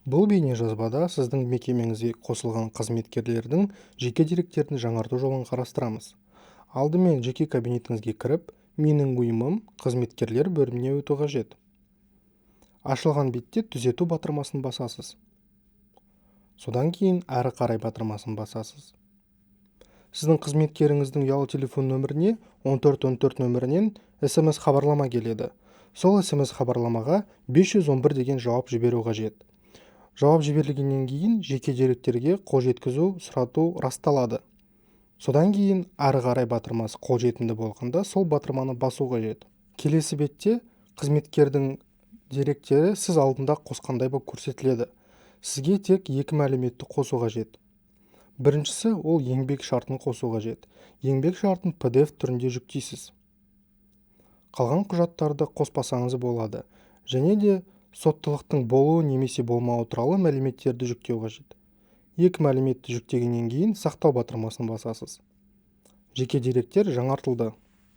Бұл бейнежазбада сіздің мекемеңізге қосылған қызметкерлердің жеке деректерін жаңарту жолын қарастырамыз. Алдымен жеке кабинетіңізге кіріп, менің ұйымым қызметкерлер бөліміне өту қажет. Ашылған бетте түзету батырмасын басасыз. Содан кейін әрі қарай батырмасын басасыз. Сіздің қызметкеріңіздің ұялы телефон нөміріне 1414 нөмірінен SMS хабарлама келеді. Сол SMS хабарламаға 511 деген жауап жіберу қажет. Жауап жіберілгеннен кейін жеке деректерге қол жеткізу сұрату расталады. Содан кейін әрі қарай батырмасы қолжетімді болғанда сол батырманы басу қажет. Келесі бетте қызметкердің деректері сіз алдында қосқандай болып көрсетіледі. Сізге тек екі мәліметті қосу қажет. Біріншісі ол еңбек шартын қосу қажет. Еңбек шартын PDF түрінде жүктейсіз. Қалған құжаттарды қоспасаңыз болады. Және де соттылықтың болуы немесе болмауы туралы мәліметтерді жүктеу қажет. Екі мәліметті жүктегеннен кейін сақтау батырмасын басасыз. Жеке деректер жаңартылды.